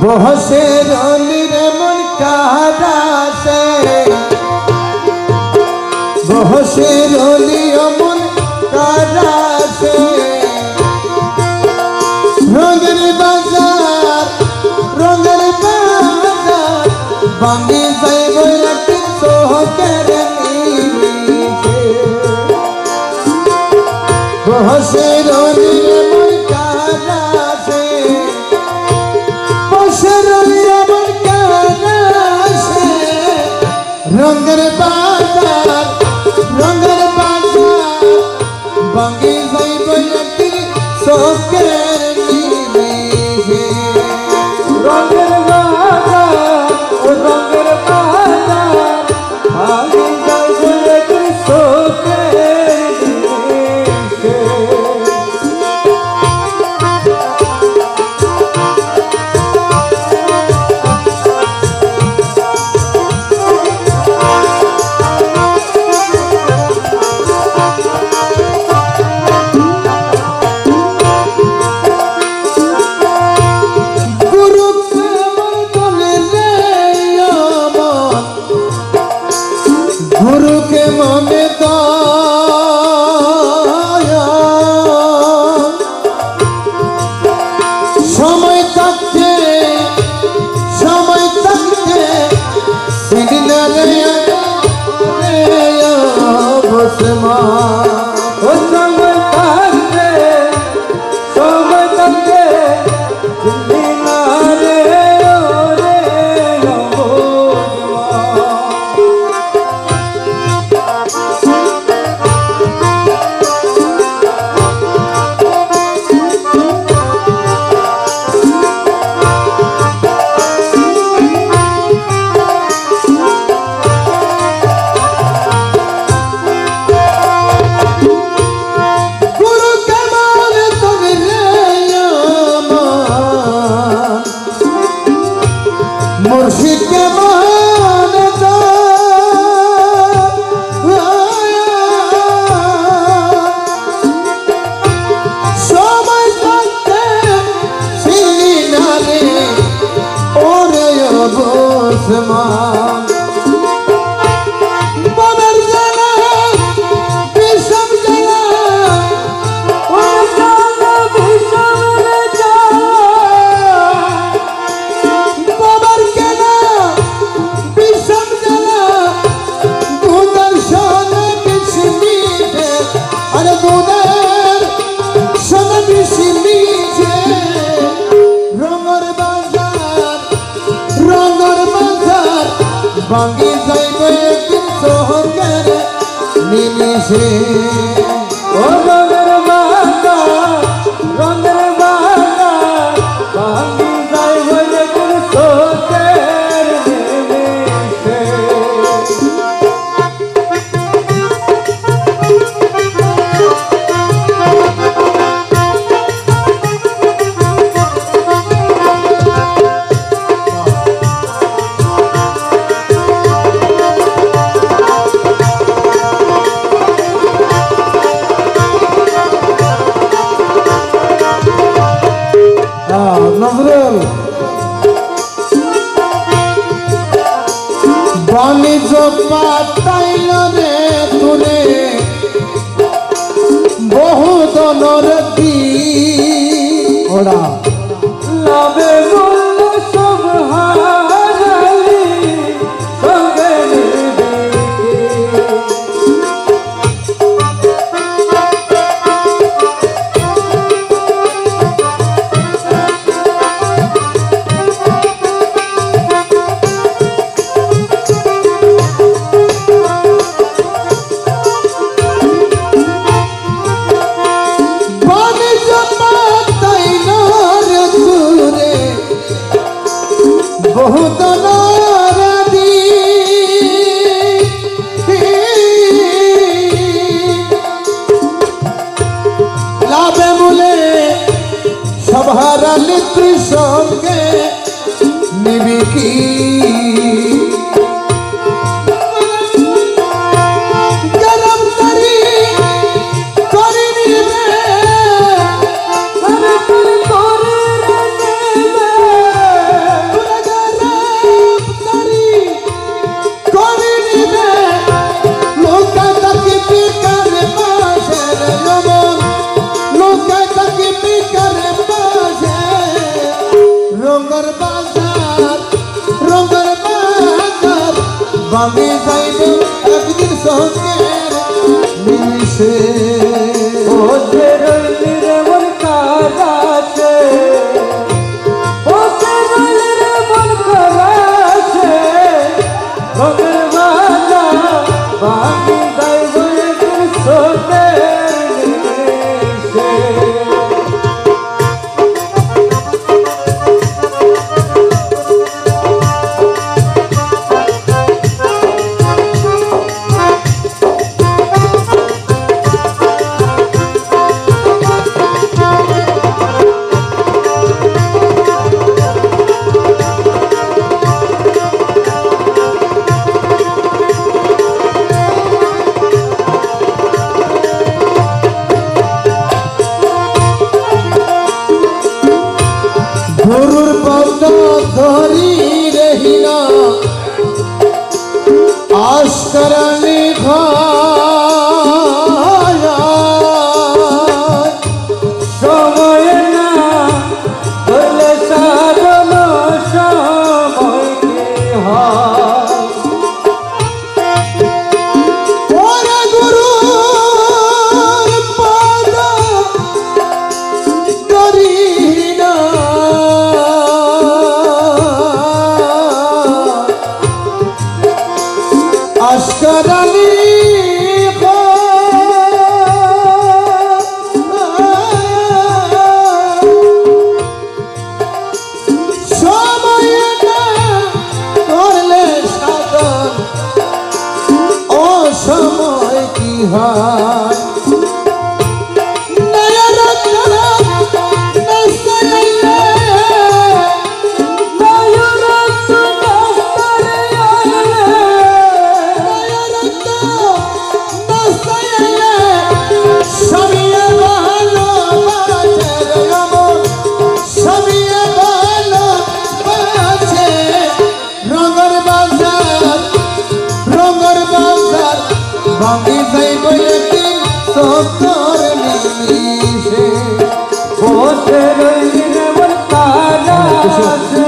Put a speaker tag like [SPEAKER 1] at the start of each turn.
[SPEAKER 1] बहसे रोली रे मन कारा से बहसे रोली मन कारा से रंगेर बाजार बांगी जाइब एक सोहकेर नीचे बहसे रोली रे मन कारा से रंगेर बाजार बांगी जाइब एक सोहकेर नीचे रंगेर बाजार बांगी जाइब एक सोहकेर नीचे गुरु के मने दया समय तकते सिंधना रे बसमा ओ समय तकते सिंधना रे मुर्शिद के माने दो समय तकते सिंधना रे ओरे बसमा बांगी जाइब एक सोहकेर नीचे ओ रंगेर बाजार बांगी जाइब एक सोहकेर नीचे नजरुल बाणिज्य पाताइल रे तुरे बहु दनर दी ओड़ा लाभे मूल्य सब हाराली संगे बहुत नाराजी দেখি ভাঙে যাইব একদিন সঙ্গের নিমিষে
[SPEAKER 2] ওতে রইলি রে মন কারাছে ওতে রইলি রে মন কারাছে রঙের বাজা ভাঙে যাইব একদিন সঙ্গের নিমিষে
[SPEAKER 1] গরুর পাওনা ধরি রহিনা আশকরানি ভায়া
[SPEAKER 2] সময় না বলে সাধন সময় কি হয়
[SPEAKER 1] ওরে গরুর পাওনা ধরি না আশকরানি সময় না করলে সাধন অসময় কি হয় ভাঙি যাইব একদিন সত্তর নিমিষে
[SPEAKER 2] ওতে রইলি রে মন কারাছে